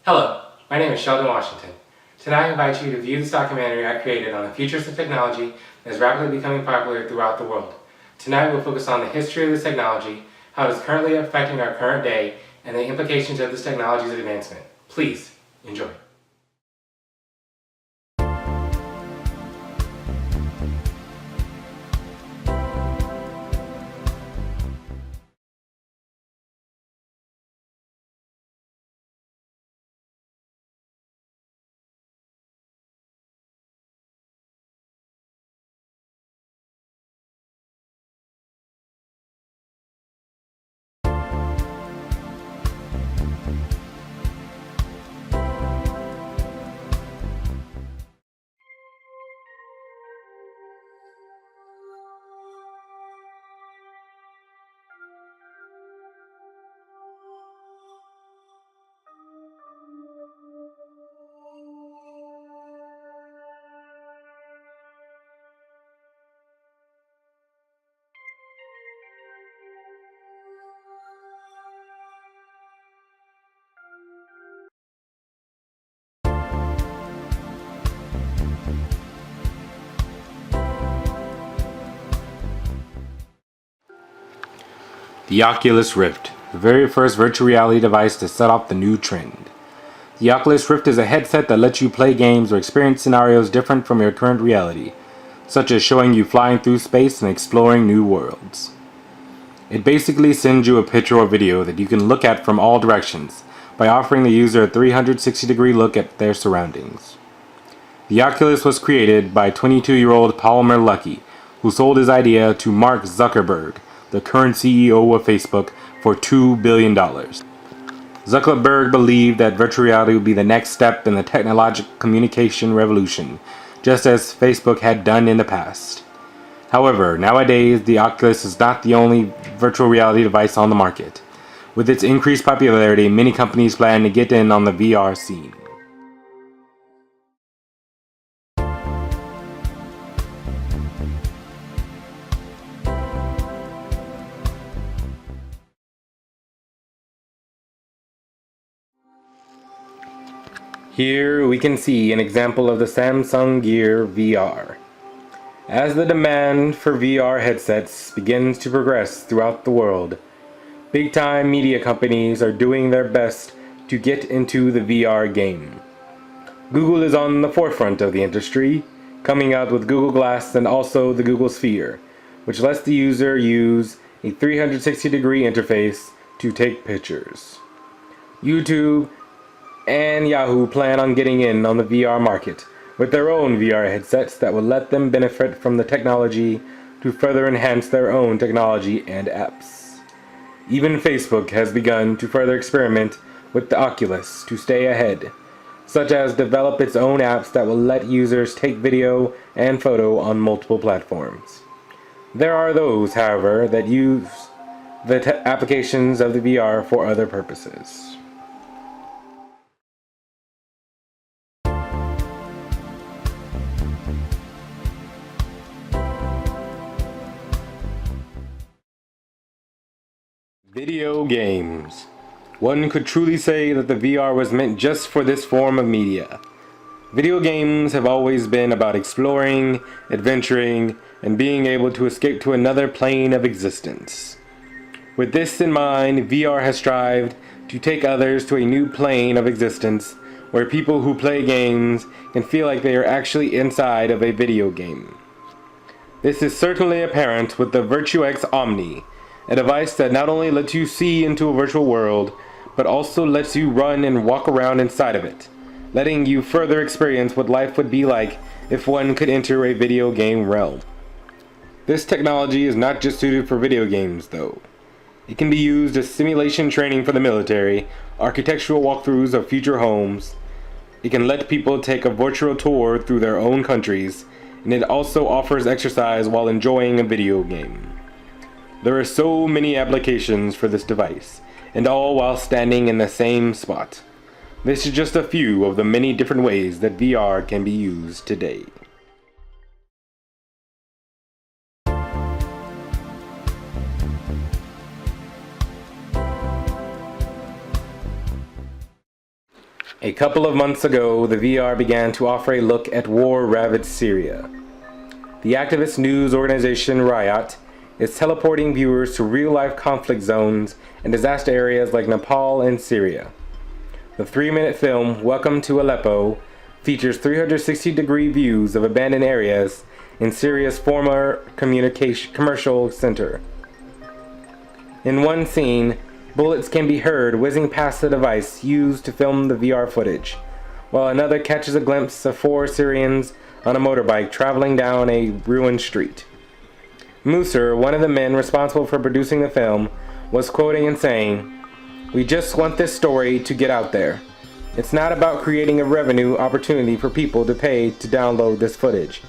Hello, my name is Sheldon Washington. Tonight I invite you to view this documentary I created on the futures of technology that is rapidly becoming popular throughout the world. Tonight we'll focus on the history of this technology, how it is currently affecting our current day, and the implications of this technology's advancement. Please, enjoy. The Oculus Rift, the very first virtual reality device to set off the new trend. The Oculus Rift is a headset that lets you play games or experience scenarios different from your current reality, such as showing you flying through space and exploring new worlds. It basically sends you a picture or video that you can look at from all directions by offering the user a 360-degree look at their surroundings. The Oculus was created by 22-year-old Palmer Luckey, who sold his idea to Mark Zuckerberg, the current CEO of Facebook, for $2 billion. Zuckerberg believed that virtual reality would be the next step in the technological communication revolution, just as Facebook had done in the past. However, nowadays the Oculus is not the only virtual reality device on the market. With its increased popularity, many companies plan to get in on the VR scene. Here we can see an example of the Samsung Gear VR. As the demand for VR headsets begins to progress throughout the world, big-time media companies are doing their best to get into the VR game. Google is on the forefront of the industry, coming out with Google Glass and also the Google Sphere, which lets the user use a 360-degree interface to take pictures. YouTube and Yahoo plan on getting in on the VR market with their own VR headsets that will let them benefit from the technology to further enhance their own technology and apps. Even Facebook has begun to further experiment with the Oculus to stay ahead, such as develop its own apps that will let users take video and photo on multiple platforms. There are those, however, that use the applications of the VR for other purposes. Video games. One could truly say that the VR was meant just for this form of media. Video games have always been about exploring, adventuring, and being able to escape to another plane of existence. With this in mind, VR has strived to take others to a new plane of existence where people who play games can feel like they are actually inside of a video game. This is certainly apparent with the VirtuX Omni, a device that not only lets you see into a virtual world, but also lets you run and walk around inside of it, letting you further experience what life would be like if one could enter a video game realm. This technology is not just suited for video games, though. It can be used as simulation training for the military, architectural walkthroughs of future homes. It can let people take a virtual tour through their own countries, and it also offers exercise while enjoying a video game. There are so many applications for this device, and all while standing in the same spot. This is just a few of the many different ways that VR can be used today. A couple of months ago, the VR began to offer a look at war-ravaged Syria. The activist news organization Riot is teleporting viewers to real-life conflict zones and disaster areas like Nepal and Syria. The 3-minute film, Welcome to Aleppo, features 360-degree views of abandoned areas in Syria's former commercial center. In one scene, bullets can be heard whizzing past the device used to film the VR footage, while another catches a glimpse of 4 Syrians on a motorbike traveling down a ruined street. Musser, one of the men responsible for producing the film, was quoting and saying, "We just want this story to get out there. It's not about creating a revenue opportunity for people to pay to download this footage.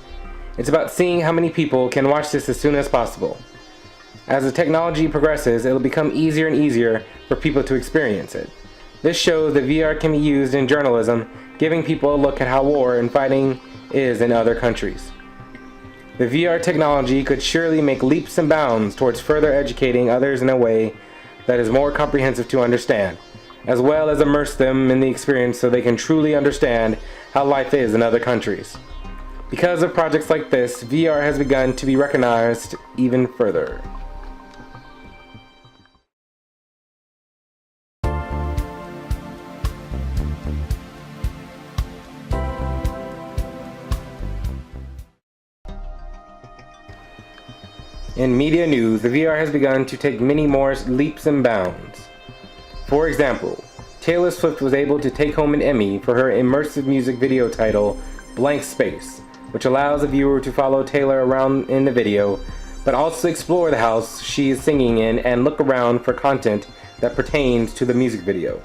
It's about seeing how many people can watch this as soon as possible. As the technology progresses, it'll become easier and easier for people to experience it. This shows that VR can be used in journalism, giving people a look at how war and fighting is in other countries. The VR technology could surely make leaps and bounds towards further educating others in a way that is more comprehensive to understand, as well as immerse them in the experience so they can truly understand how life is in other countries. Because of projects like this, VR has begun to be recognized even further." In media news, the VR has begun to take many more leaps and bounds. For example, Taylor Swift was able to take home an Emmy for her immersive music video title, Blank Space, which allows the viewer to follow Taylor around in the video, but also explore the house she is singing in and look around for content that pertains to the music video.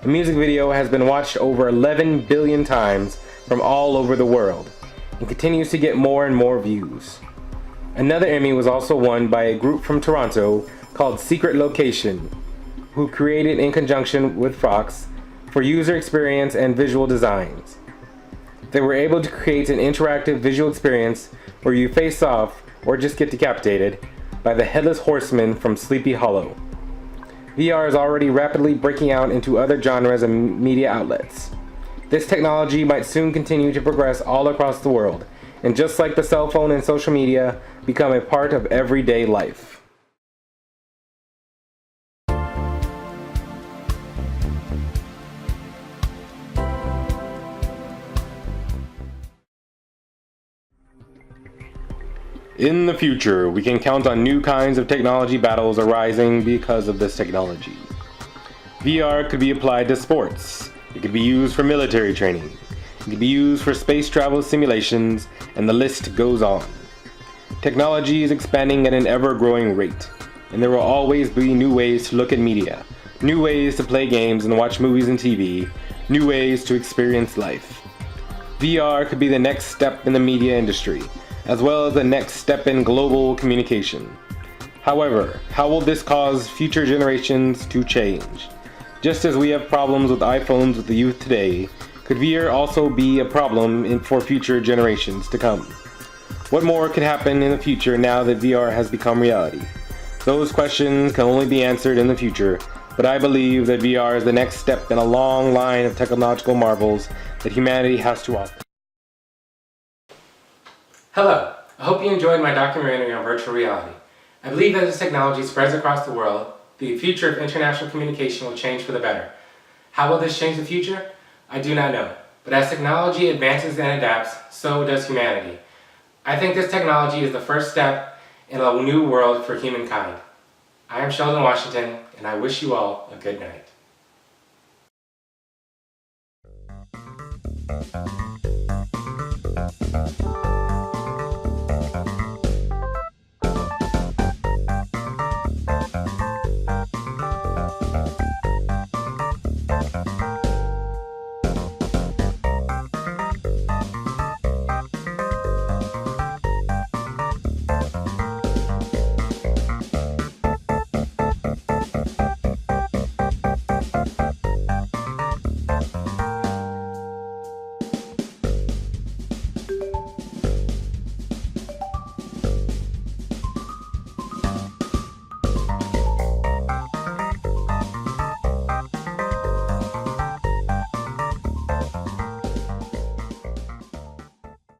The music video has been watched over 11 billion times from all over the world, and continues to get more and more views. Another Emmy was also won by a group from Toronto called Secret Location, who created in conjunction with Fox for user experience and visual designs. They were able to create an interactive visual experience where you face off or just get decapitated by the Headless Horseman from Sleepy Hollow. VR is already rapidly breaking out into other genres and media outlets. This technology might soon continue to progress all across the world, and just like the cell phone and social media, become a part of everyday life. In the future, we can count on new kinds of technology battles arising because of this technology. VR could be applied to sports. It could be used for military training. It could be used for space travel simulations, and the list goes on. Technology is expanding at an ever-growing rate, and there will always be new ways to look at media, new ways to play games and watch movies and TV, new ways to experience life. VR could be the next step in the media industry, as well as the next step in global communication. However, how will this cause future generations to change? Just as we have problems with iPhones with the youth today, could VR also be a problem for future generations to come? What more could happen in the future now that VR has become reality? Those questions can only be answered in the future, but I believe that VR is the next step in a long line of technological marvels that humanity has to offer. Hello, I hope you enjoyed my documentary on virtual reality. I believe that as technology spreads across the world, the future of international communication will change for the better. How will this change the future? I do not know, but as technology advances and adapts, so does humanity. I think this technology is the first step in a new world for humankind. I am Sheldon Washington, and I wish you all a good night.